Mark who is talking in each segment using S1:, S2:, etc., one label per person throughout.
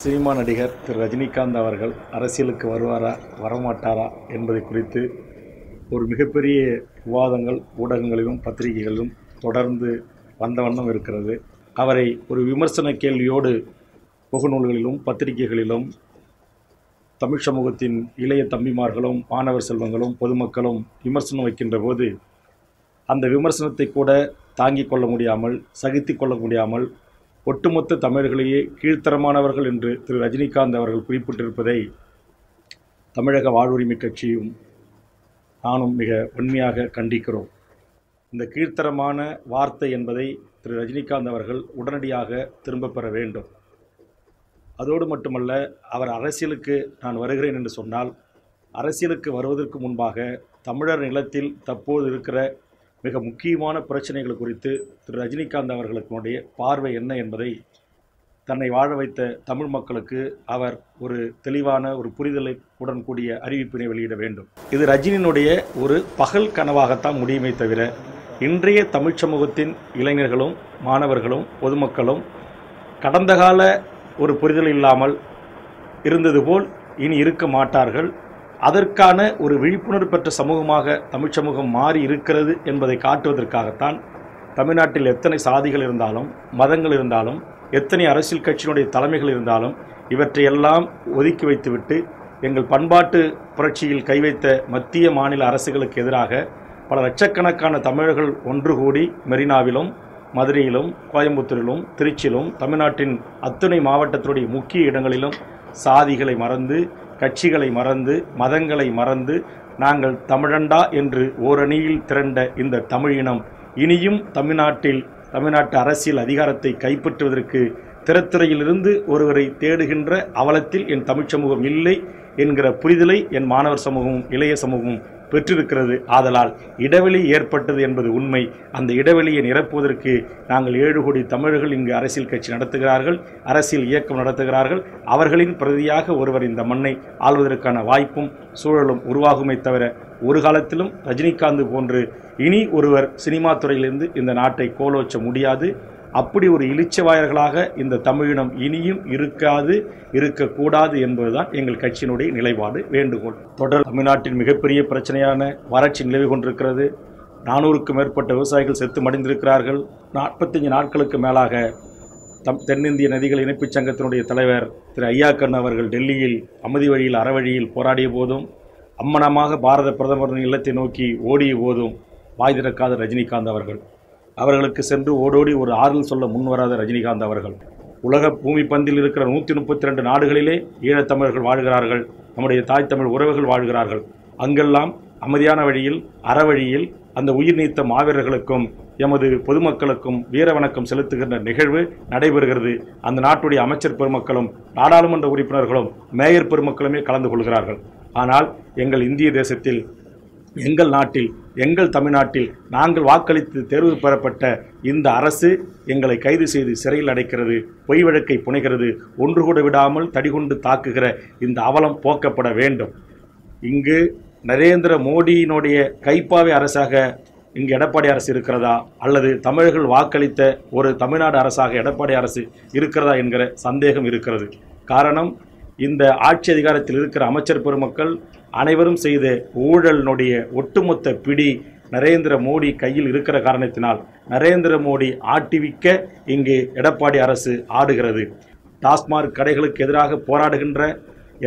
S1: Cinema நடிகர் திரு ரஜினிகாந்த் அவர்கள் அரசியலுக்கு வருவாரா வரமாட்டாரா என்பதை குறித்து ஒரு மிகப்பெரிய விவாதங்கள் ஊடகங்களிலும் பத்திரிகைகளிலும் தொடர்ந்து வந்த வண்ணம் இருக்கிறது. அவரை ஒரு விமர்சன கேள்வியோடு முகநூல்களிலும் பத்திரிகைகளிலும் தமிழ் சமூகத்தின் இளைய தம்பிமார்களும் மாணவர் செல்வங்களும் பொதுமக்களும் விமர்சனம் வைக்கின்ற போது அந்த விமர்சனத்தை கூட தாங்கிக் கொள்ள முடியாமல் சகித்து கொள்ள முடியாமல் ஒட்டுமொத்த தமிழர்களையே கீழ்த்தரமானவர்கள் என்று திரு ரஜினிகாந்த் அவர்கள் குறிப்பிட்டிருப்பதை தமிழக வாழ்வுரிமை கட்சியும் நானும் மிக வன்மையாக கண்டிக்கிறோம். இந்த கீழ்த்தரமான வார்த்தை என்பதை திரு ரஜினிகாந்த் அவர்கள் உடனடியாக திரும்ப பெற வேண்டும். அதோடு மட்டுமல்ல, அவர் அரசியலுக்கு நான் வருகிறேன் என்று சொன்னால் அரசியலுக்கு வருவதற்கு முன்பாக தமிழர் நிலத்தில் தற்போது இருக்கிற மிக முக்கியமான பிரச்சனைகள் குறித்து திரு ரஜினிகாந்த் அவர்களுடைய பார்வை என்ன என்பதை தன்னை வாழ வைத்த தமிழ் மக்களுக்கு அவர் ஒரு தெளிவான ஒரு புரிதலை உடன் கூடிய அறிவிப்பினை வெளியிட வேண்டும். இது ரஜினியினுடைய ஒரு பகல் கனவாகத்தான் முடியுமே தவிர இன்றைய தமிழ் சமூகத்தின் இளைஞர்களும் மாணவர்களும் பொதுமக்களும் கடந்த கால ஒரு புரிதல் இல்லாமல் இருந்தது போல் இனி இருக்க மாட்டார்கள். அதற்கான ஒரு விழிப்புணர்வு பெற்ற சமூகமாக தமிழ் சமூகம் மாறி இருக்கிறது என்பதை காட்டுவதற்காகத்தான் தமிழ்நாட்டில் எத்தனை சாதிகள் இருந்தாலும் மதங்கள் இருந்தாலும் எத்தனை அரசியல் கட்சியினுடைய தலைமைகள் இருந்தாலும் இவற்றையெல்லாம் ஒதுக்கி வைத்துவிட்டு எங்கள் பண்பாட்டு புரட்சியில் கைவைத்த மத்திய மாநில அரசுகளுக்கு எதிராக பல லட்சக்கணக்கான தமிழர்கள் ஒன்று கூடி மெரினாவிலும் மதுரையிலும் கோயம்புத்தூரிலும் திருச்சியிலும் தமிழ்நாட்டின் அத்துணை மாவட்டத்தினுடைய முக்கிய இடங்களிலும் சாதிகளை மறந்து கட்சிகளை மறந்து மதங்களை மறந்து நாங்கள் தமிழண்டா என்று ஓரணியில் திரண்ட இந்த தமிழ் இனம் இனியும் தமிழ்நாட்டு அரசியல் அதிகாரத்தை கைப்பற்றுவதற்கு திறத்துறையிலிருந்து ஒருவரை தேடுகின்ற அவலத்தில் என் தமிழ் சமூகம் இல்லை என்கிற புரிதலை என் மாணவர் சமூகமும் இளைய சமூகமும் பெற்றிருக்கிறது. ஆதலால் இடைவெளி ஏற்பட்டது என்பது உண்மை. அந்த இடைவெளியை நிரப்புவதற்கு நாங்கள் 7 கோடி தமிழர்கள் இங்கு அரசியல் கட்சி நடத்துகிறார்கள், அரசியல் இயக்கம் நடத்துகிறார்கள். அவர்களின் பிரதியாக ஒருவர் இந்த மண்ணை ஆள்வதற்கான வாய்ப்பும் சூழலும் உருவாகுமே தவிர ஒரு காலத்திலும் ரஜினிகாந்த் போன்று இனி ஒருவர் சினிமா துறையிலிருந்து இந்த நாட்டை கோலோச்ச முடியாது. அப்படி ஒரு இளிச்சவாயர்களாக இந்த தமிழினம் இனியும் இருக்கக்கூடாது என்பதுதான் எங்கள் கட்சியினுடைய நிலைப்பாடு, வேண்டுகோள். தொடர் தமிழ்நாட்டின் மிகப்பெரிய பிரச்சனையான வறட்சி நிலவி கொண்டிருக்கிறது. 400க்கும் மேற்பட்ட விவசாயிகள் செத்து மடிந்திருக்கிறார்கள். 45 நாட்களுக்கு மேலாக தென்னிந்திய நதிகள் இணைப்புச் சங்கத்தினுடைய தலைவர் திரு ஐயாக்கண்ணு அவர்கள் டெல்லியில் அமைதி வழியில் அறவழியில் போராடிய போதும் அம்மனமாக பாரத பிரதமரின் இல்லத்தை நோக்கி ஓடிய போதும் வாய் திறக்காத ரஜினிகாந்த் அவர்களுக்கு சென்று ஓடோடி ஒரு ஆறுதல் சொல்ல முன்வராத ரஜினிகாந்த் அவர்கள் உலக பூமி பந்தில் இருக்கிற 132 நாடுகளிலே ஈழத்தமிழர்கள் வாழ்கிறார்கள், நம்முடைய தாய் தமிழ் உறவுகள் வாழ்கிறார்கள். அங்கெல்லாம் அமைதியான வழியில் அறவழியில் அந்த உயிர் நீத்த மாவீரர்களுக்கும் எமது பொதுமக்களுக்கும் வீர வணக்கம் செலுத்துகின்ற நிகழ்வு நடைபெறுகிறது. அந்த நாட்டுடைய அமைச்சர் பெருமக்களும் நாடாளுமன்ற உறுப்பினர்களும் மேயர் பெருமக்களுமே கலந்து கொள்கிறார்கள். ஆனால் எங்கள் இந்திய தேசத்தில் எங்கள் நாட்டில் எங்கள் தமிழ்நாட்டில் நாங்கள் வாக்களித்து தேர்வு பெறப்பட்ட இந்த அரசு எங்களை கைது செய்து சிறையில் அடைக்கிறது, பொய் வழக்கை புனைகிறது, ஒன்று கூட விடாமல் தடிகொண்டு தாக்குகிற இந்த அவலம் போக்கப்பட வேண்டும். இங்கு நரேந்திர மோடியினுடைய கைப்பாவை அரசாக இங்கு எடப்பாடி அரசு இருக்கிறதா அல்லது தமிழர்கள் வாக்களித்த ஒரு தமிழ்நாடு அரசாக எடப்பாடி அரசு இருக்கிறதா என்கிற சந்தேகம் இருக்கிறது. காரணம், இந்த ஆட்சி அதிகாரத்தில் இருக்கிற அமைச்சர் பெருமக்கள் அனைவரும் செய்த ஊழலினுடைய ஒட்டுமொத்த பிடி நரேந்திர மோடி கையில் இருக்கிற காரணத்தினால் நரேந்திர மோடி ஆட்டிவிக்க இங்கு எடப்பாடி அரசு ஆடுகிறது. டாஸ்மாக் கடைகளுக்கு எதிராக போராடுகின்ற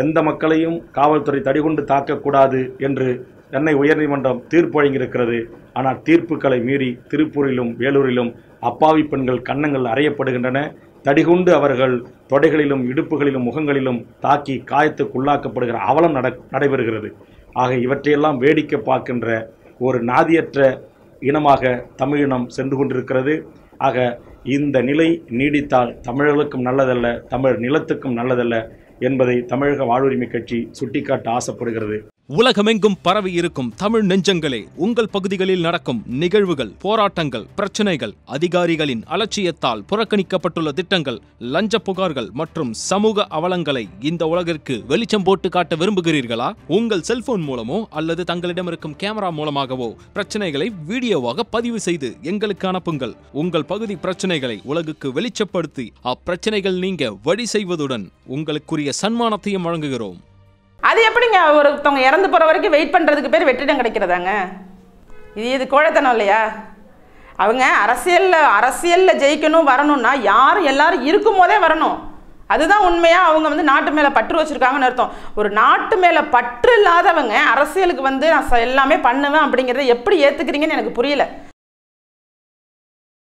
S1: எந்த மக்களையும் காவல்துறை தடிகொண்டு தாக்கக்கூடாது என்று சென்னை உயர்நீதிமன்றம் தீர்ப்பு வழங்கியிருக்கிறது. ஆனால் தீர்ப்புகளை மீறி திருப்பூரிலும் வேலூரிலும் அப்பாவி பெண்கள் கன்னங்கள் அறையப்படுகின்றன. தடிகொண்டு அவர்கள் தொடைகளிலும் இடுப்புகளிலும் முகங்களிலும் தாக்கி காயத்துக்குள்ளாக்கப்படுகிற அவலம் நடைபெறுகிறது. ஆக இவற்றையெல்லாம் வேடிக்கை பார்க்கின்ற ஒரு நாதியற்ற இனமாக தமிழினம் சென்று கொண்டிருக்கிறது. ஆக இந்த நிலை நீடித்தால் தமிழர்களுக்கும் நல்லதல்ல, தமிழ் நிலத்துக்கும் நல்லதல்ல என்பதை தமிழக வாழ்வுரிமை கட்சி சுட்டிக்காட்ட ஆசைப்படுகிறது.
S2: உலகமெங்கும் பரவி இருக்கும் தமிழ் நெஞ்சங்களே, உங்கள் பகுதிகளில் நடக்கும் நிகழ்வுகள், போராட்டங்கள், பிரச்சனைகள், அதிகாரிகளின் அலட்சியத்தால் புறக்கணிக்கப்பட்டுள்ள திட்டங்கள், லஞ்ச புகார்கள் மற்றும் சமூக அவலங்களை இந்த உலகிற்கு வெளிச்சம் போட்டு காட்ட விரும்புகிறீர்களா? உங்கள் செல்போன் மூலமோ அல்லது தங்களிடம் இருக்கும் கேமரா மூலமாகவோ பிரச்சனைகளை வீடியோவாக பதிவு செய்து எங்களுக்கு அனுப்புங்கள். உங்கள் பகுதி பிரச்சனைகளை உலகுக்கு வெளிச்சப்படுத்தி அப்பிரச்சனைகள் நீங்க வழி செய்வதுடன் உங்களுக்குரிய சன்மானத்தையும் வழங்குகிறோம்.
S3: அது எப்படிங்க ஒருத்தவங்க இறந்து போகிற வரைக்கும் வெயிட் பண்ணுறதுக்கு பேர் வெற்றிடம் கிடைக்கிறதாங்க? இது கோழைத்தனம் இல்லையா? அவங்க அரசியலில் ஜெயிக்கணும் வரணும்னா யாரும் எல்லாரும் இருக்கும் போதே வரணும். அதுதான் உண்மையாக அவங்க நாட்டு மேலே பற்று வச்சுருக்காங்கன்னு அர்த்தம். ஒரு நாட்டு மேலே பற்று இல்லாதவங்க அரசியலுக்கு நான் எல்லாமே பண்ணுவேன் அப்படிங்கிறத எப்படி ஏற்றுக்கிறீங்கன்னு எனக்கு புரியல.